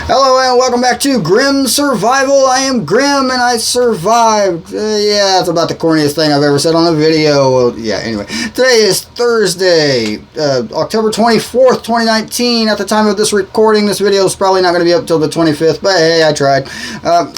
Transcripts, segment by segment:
Hello and welcome back to Grim Survival. I am Grim and I survived. Yeah, that's about the corniest thing I've ever said on a video. Well, yeah, anyway. Today is Thursday, October 24th, 2019. At the time of this recording, this video is probably not going to be up till the 25th, but hey, I tried.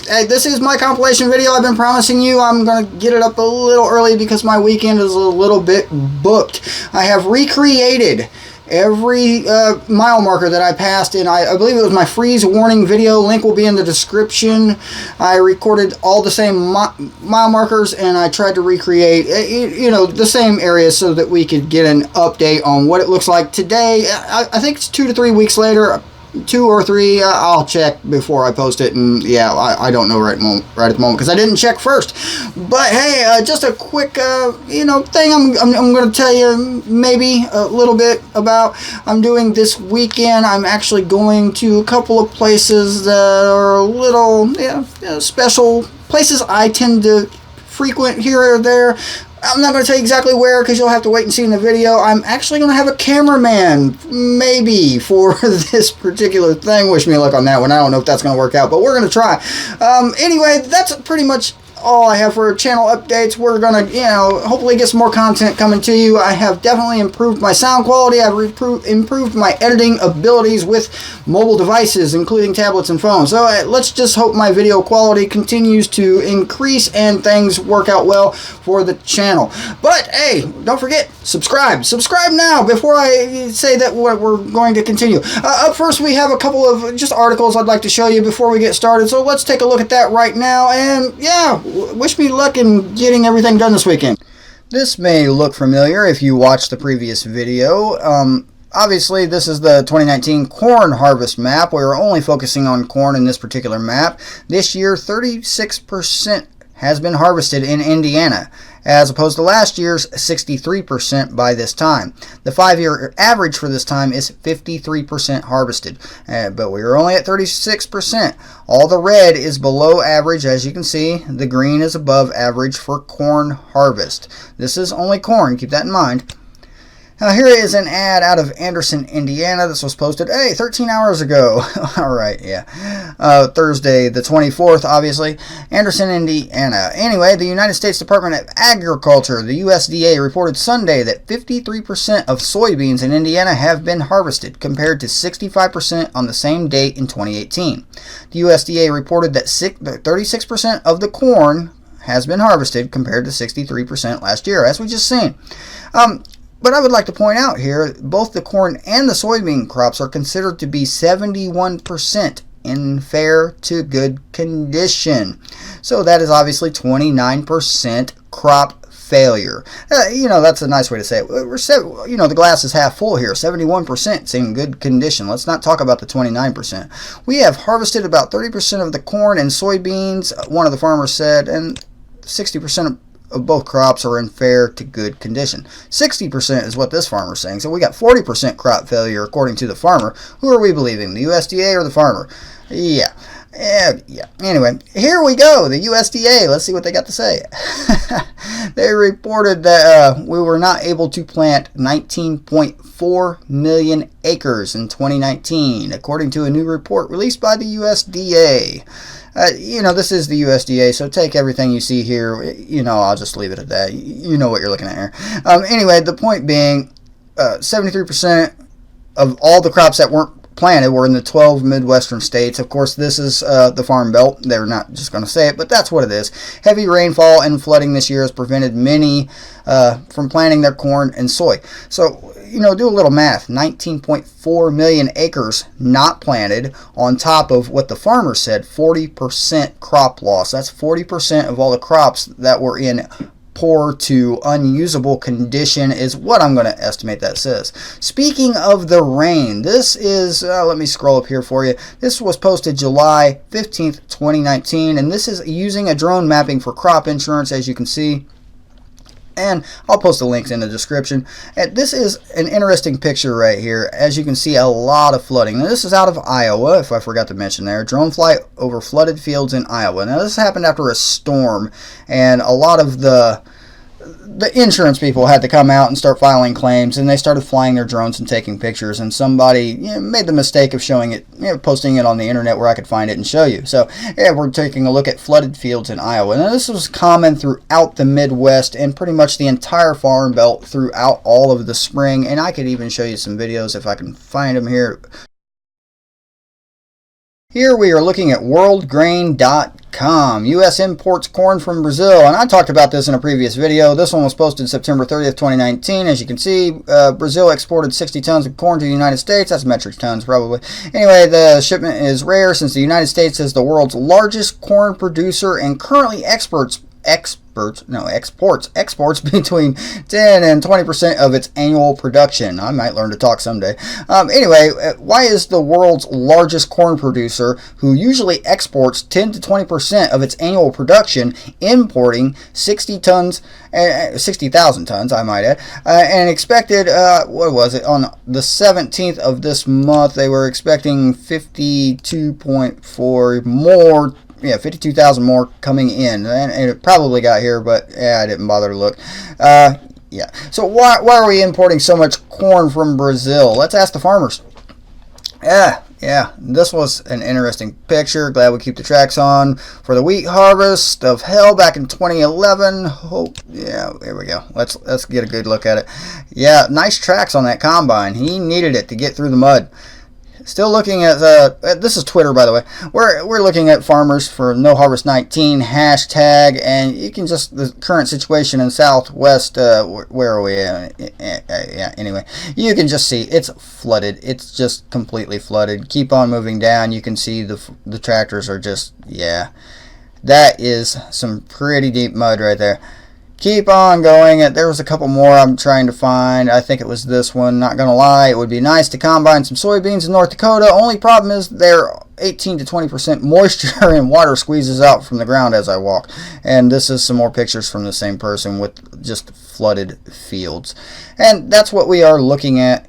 Hey, this is my compilation video. I've been promising you I'm going to get it up a little early because my weekend is a little bit booked. I have recreated every mile marker that I passed in. I believe it was my freeze warning video. Link will be in the description. I recorded all the same mile markers and I tried to recreate the same areas so that we could get an update on what it looks like today. I think it's 2 to 3 weeks later. 2 or 3, I'll check before I post it, and yeah, I don't know right at the moment because I didn't check first. But hey, just a quick thing I'm going to tell you maybe a little bit about. I'm doing this weekend. I'm actually going to a couple of places that are a little special places I tend to frequent here or there. I'm not going to tell you exactly where because you'll have to wait and see in the video. I'm actually going to have a cameraman, maybe, for this particular thing. Wish me luck on that one. I don't know if that's going to work out, but we're going to try. Anyway, that's pretty much all I have for channel updates. We're going to, hopefully get some more content coming to you. I have definitely improved my sound quality. I've improved my editing abilities with mobile devices, including tablets and phones. So let's just hope my video quality continues to increase and things work out well for the channel. But hey, don't forget, subscribe. Subscribe now before I say that we're going to continue. Up first, we have a couple of just articles I'd like to show you before we get started. So let's take a look at that right now. And yeah, wish me luck in getting everything done this weekend. This may look familiar if you watched the previous video. Obviously, this is the 2019 corn harvest map. We're only focusing on corn in this particular map. This year, 36% has been harvested in Indiana, as opposed to last year's 63% by this time. The 5-year average for this time is 53% harvested, but we are only at 36%. All the red is below average, as you can see. The green is above average for corn harvest. This is only corn, keep that in mind. Now here is an ad out of Anderson, Indiana. This was posted, 13 hours ago. Alright, yeah. Thursday the 24th, obviously. Anderson, Indiana. Anyway, the United States Department of Agriculture, the USDA, reported Sunday that 53% of soybeans in Indiana have been harvested, compared to 65% on the same date in 2018. The USDA reported that 36% of the corn has been harvested, compared to 63% last year, as we just seen. But I would like to point out here, both the corn and the soybean crops are considered to be 71% in fair to good condition. So that is obviously 29% crop failure. That's a nice way to say it. The glass is half full here. 71% is in good condition. Let's not talk about the 29%. We have harvested about 30% of the corn and soybeans, one of the farmers said, and 60% of both crops are in fair to good condition. 60% is what this farmer is saying. So we got 40% crop failure according to the farmer. Who are we believing, the USDA or the farmer? Yeah. Anyway, here we go. The USDA. Let's see what they got to say. They reported that we were not able to plant 19.4 million acres in 2019, according to a new report released by the USDA. This is the USDA, so take everything you see here. I'll just leave it at that. You know what you're looking at here. Anyway, the point being, 73% of all the crops that weren't planted were in the 12 Midwestern states. Of course, this is the Farm Belt. They're not just going to say it, but that's what it is. Heavy rainfall and flooding this year has prevented many from planting their corn and soy. So, do a little math. 19.4 million acres not planted on top of what the farmer said, 40% crop loss. That's 40% of all the crops that were in poor to unusable condition is what I'm going to estimate that says. Speaking of the rain, this is, let me scroll up here for you. This was posted July 15th, 2019, and this is using a drone mapping for crop insurance, as you can see. And I'll post the links in the description. And this is an interesting picture right here. As you can see, a lot of flooding. Now, this is out of Iowa, if I forgot to mention there. Drone flight over flooded fields in Iowa. Now, this happened after a storm, and a lot of the the insurance people had to come out and start filing claims, and they started flying their drones and taking pictures, and somebody made the mistake of showing it, posting it on the internet where I could find it and show you. So yeah, we're taking a look at flooded fields in Iowa. Now this was common throughout the Midwest and pretty much the entire farm belt throughout all of the spring, and I could even show you some videos if I can find them here. Here we are looking at worldgrain.com. U.S. imports corn from Brazil, and I talked about this in a previous video. This one was posted September 30th, 2019. As you can see, Brazil exported 60 tons of corn to the United States. That's metric tons, probably. Anyway, the shipment is rare since the United States is the world's largest corn producer and currently exports between 10 and 20% of its annual production. I might learn to talk someday. Anyway, why is the world's largest corn producer, who usually exports 10 to 20% of its annual production, importing 60,000 tons, I might add, and expected, what was it, on the 17th of this month, they were expecting 52.4 more. Yeah, 52,000 more coming in, and it probably got here, but yeah, I didn't bother to look. Yeah, so why are we importing so much corn from Brazil? Let's ask the farmers. Yeah, this was an interesting picture. Glad we keep the tracks on for the wheat harvest of hell back in 2011. Oh, yeah, there we go. Let's get a good look at it. Yeah, nice tracks on that combine. He needed it to get through the mud. Still looking at this is Twitter, by the way. We're looking at farmers for No Harvest 19 hashtag, and you can just the current situation in Southwest. Where are we at? Yeah. Anyway, you can just see it's flooded. It's just completely flooded. Keep on moving down. You can see the tractors are just that is some pretty deep mud right there. Keep on going. There was a couple more I'm trying to find. I think it was this one. Not going to lie, it would be nice to combine some soybeans in North Dakota. Only problem is they're 18 to 20% moisture and water squeezes out from the ground as I walk. And this is some more pictures from the same person with just flooded fields. And that's what we are looking at.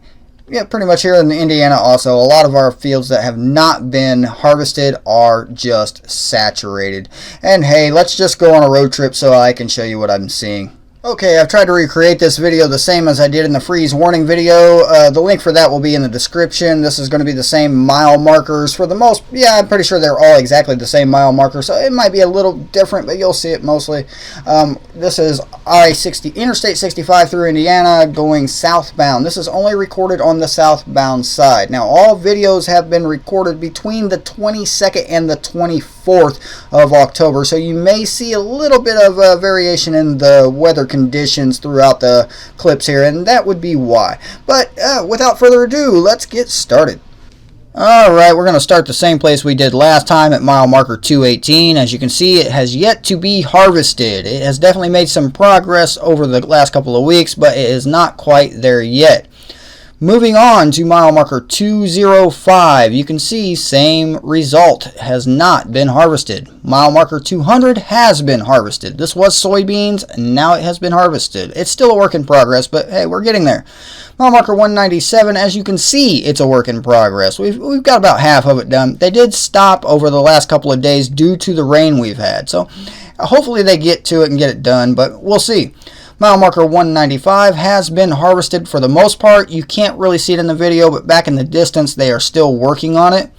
Yeah, pretty much here in Indiana also. A lot of our fields that have not been harvested are just saturated. And hey, let's just go on a road trip so I can show you what I'm seeing. Okay, I've tried to recreate this video the same as I did in the freeze warning video. The link for that will be in the description. This is going to be the same mile markers for the most. Yeah, I'm pretty sure they're all exactly the same mile markers. So it might be a little different, but you'll see it mostly. This is I-60, Interstate 65 through Indiana going southbound. This is only recorded on the southbound side. Now, all videos have been recorded between the 22nd and the 24th of October. So you may see a little bit of variation in the weather conditions throughout the clips here, and that would be why. But without further ado, let's get started. Alright, we're going to start the same place we did last time at mile marker 218. As you can see, it has yet to be harvested. It has definitely made some progress over the last couple of weeks, but it is not quite there yet. Moving on to mile marker 205, you can see same result, has not been harvested. Mile marker 200 has been harvested. This was soybeans, and now it has been harvested. It's still a work in progress, but hey, we're getting there. Mile marker 197, as you can see, it's a work in progress. We've got about half of it done. They did stop over the last couple of days due to the rain we've had, so hopefully they get to it and get it done, but we'll see. Mile marker 195 has been harvested for the most part. You can't really see it in the video, but back in the distance, they are still working on it.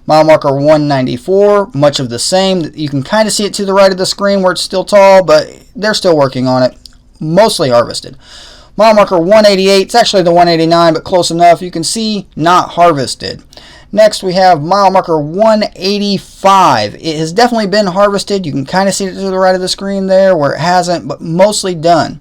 Mile marker 194, much of the same. You can kind of see it to the right of the screen where it's still tall, but they're still working on it. Mostly harvested. Mile marker 188, it's actually the 189, but close enough. You can see not harvested. Next, we have mile marker 185. It has definitely been harvested. You can kind of see it to the right of the screen there where it hasn't, but mostly done.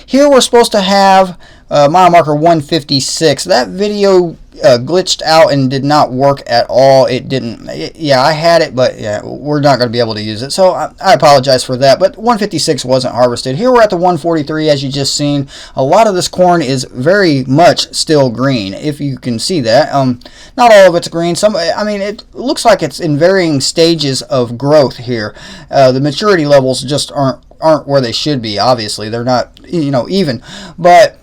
Here we're supposed to have mile marker 156. That video glitched out and did not work at all. It didn't. Yeah, I had it, but yeah, we're not going to be able to use it. So I apologize for that. But 156 wasn't harvested. Here we're at the 143, as you just seen. A lot of this corn is very much still green, if you can see that. Not all of it's green. I mean, it looks like it's in varying stages of growth here. The maturity levels just aren't where they should be. Obviously, they're not, even, but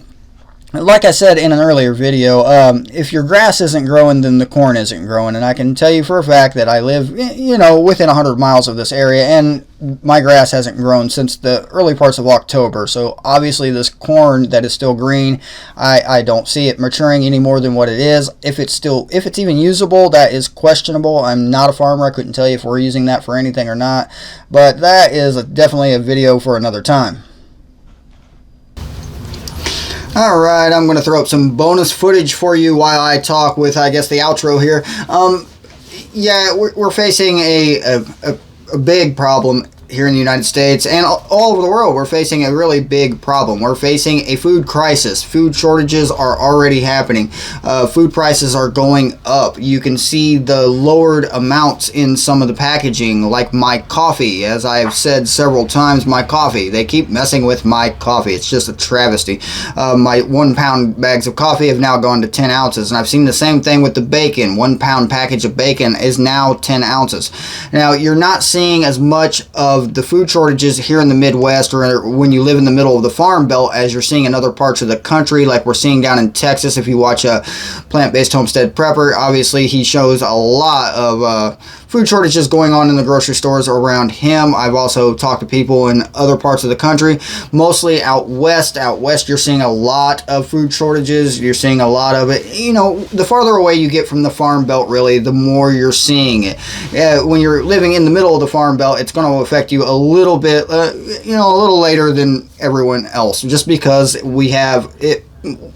like I said in an earlier video, if your grass isn't growing, then the corn isn't growing. And I can tell you for a fact that I live, within 100 miles of this area, and my grass hasn't grown since the early parts of October. So obviously this corn that is still green, I don't see it maturing any more than what it is. If it's even usable, that is questionable. I'm not a farmer. I couldn't tell you if we're using that for anything or not. But that is definitely a video for another time. Alright, I'm going to throw up some bonus footage for you while I talk with, I guess, the outro here. Yeah, we're facing a big problem here in the United States and all over the world. We're facing a really big problem. We're facing a food crisis. Food shortages are already happening. Food prices are going up. You can see the lowered amounts in some of the packaging, like my coffee. As I have said several times, my coffee. They keep messing with my coffee. It's just a travesty. My 1 pound bags of coffee have now gone to 10 ounces. And I've seen the same thing with the bacon. 1 pound package of bacon is now 10 ounces. Now, you're not seeing as much of the food shortages here in the Midwest or when you live in the middle of the farm belt as you're seeing in other parts of the country, like we're seeing down in Texas. If you watch a Plant-Based Homestead Prepper, obviously he shows a lot of food shortages going on in the grocery stores around him. I've also talked to people in other parts of the country, mostly out west. Out west, you're seeing a lot of food shortages. You're seeing a lot of it. The farther away you get from the farm belt, really, the more you're seeing it. When you're living in the middle of the farm belt, it's going to affect you a little bit, a little later than everyone else, just because we have it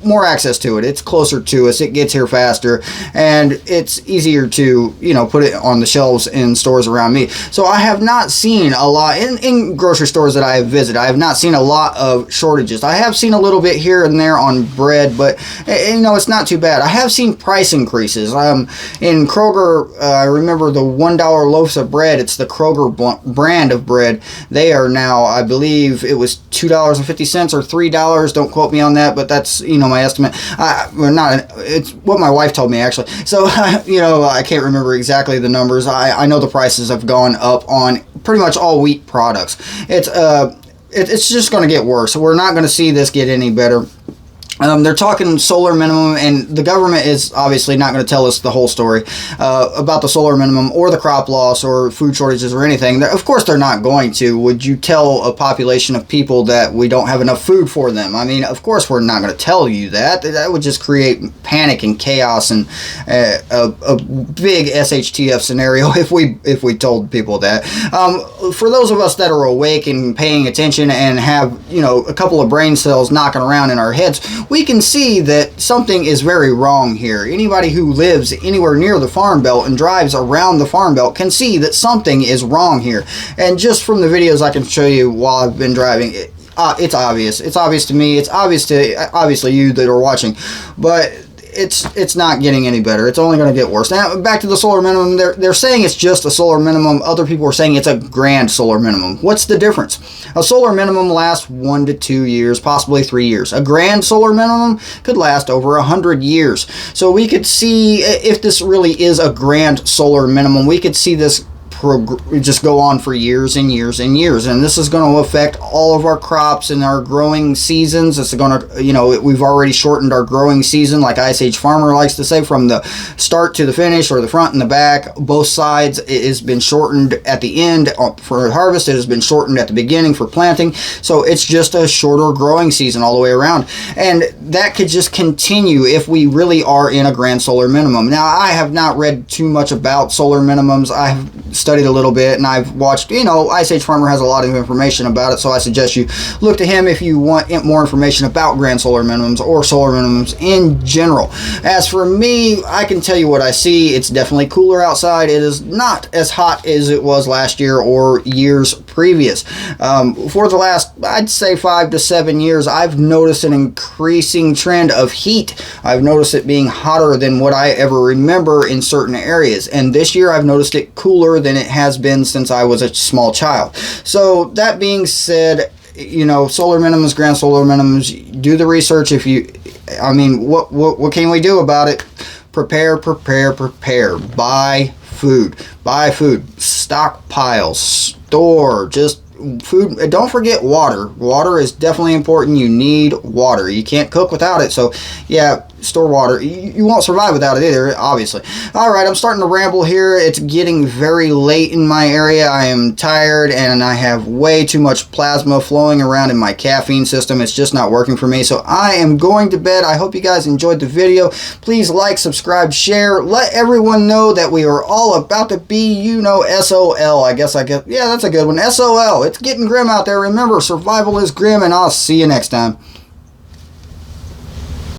more access to it. It's closer to us. It gets here faster, and it's easier to put it on the shelves in stores around me. So I have not seen a lot in grocery stores that I have visited. I have not seen a lot of shortages. I have seen a little bit here and there on bread, but it's not too bad. I have seen price increases. In Kroger, I remember the $1 loaves of bread. It's the Kroger brand of bread. They are now, I believe it was $2.50 or $3. Don't quote me on that, but that's my estimate. It's what my wife told me, actually. So I can't remember exactly the numbers. I know the prices have gone up on pretty much all wheat products. It's just going to get worse. We're not going to see this get any better. They're talking solar minimum, and the government is obviously not going to tell us the whole story about the solar minimum or the crop loss or food shortages or anything. Of course they're not going to. Would you tell a population of people that we don't have enough food for them? I mean, of course we're not going to tell you that. That would just create panic and chaos and a big SHTF scenario if we told people that. For those of us that are awake and paying attention and have a couple of brain cells knocking around in our heads, we can see that something is very wrong here. Anybody who lives anywhere near the farm belt and drives around the farm belt can see that something is wrong here. And just from the videos I can show you while I've been driving, it's obvious. It's obvious to me. It's obvious to obviously you that are watching. But it's not getting any better. It's only going to get worse. Now, back to the solar minimum. They're saying it's just a solar minimum. Other people are saying it's a grand solar minimum. What's the difference? A solar minimum lasts 1 to 2 years, possibly 3 years. A grand solar minimum could last over 100 years. So we could see, if this really is a grand solar minimum, we could see this just go on for years and years and years, and this is going to affect all of our crops and our growing seasons. It's going to, we've already shortened our growing season, like Ice Age Farmer likes to say, from the start to the finish, or the front and the back, both sides. It has been shortened at the end for harvest. It has been shortened at the beginning for planting. So it's just a shorter growing season all the way around, and that could just continue if we really are in a grand solar minimum. Now, I have not read too much about solar minimums. I have studied a little bit, and I've watched, Ice Age Farmer has a lot of information about it, so I suggest you look to him if you want more information about grand solar minimums or solar minimums in general. As for me, I can tell you what I see. It's definitely cooler outside. It is not as hot as it was last year or years previous. For the last, I'd say 5 to 7 years, I've noticed an increasing trend of heat. I've noticed it being hotter than what I ever remember in certain areas, and this year I've noticed it cooler than it has been since I was a small child. So that being said, solar minimums, grand solar minimums, do the research. What can we do about it? Prepare. Buy food. Stockpile. Store. Just food. Don't forget water. Water is definitely important. You need water. You can't cook without it. So yeah, store water. You won't survive without it either, obviously. Alright, I'm starting to ramble here. It's getting very late in my area. I am tired and I have way too much plasma flowing around in my caffeine system. It's just not working for me. So I am going to bed. I hope you guys enjoyed the video. Please like, subscribe, share. Let everyone know that we are all about to be, you know, SOL. I guess, yeah, that's a good one. SOL. It's getting grim out there. Remember, survival is grim, and I'll see you next time.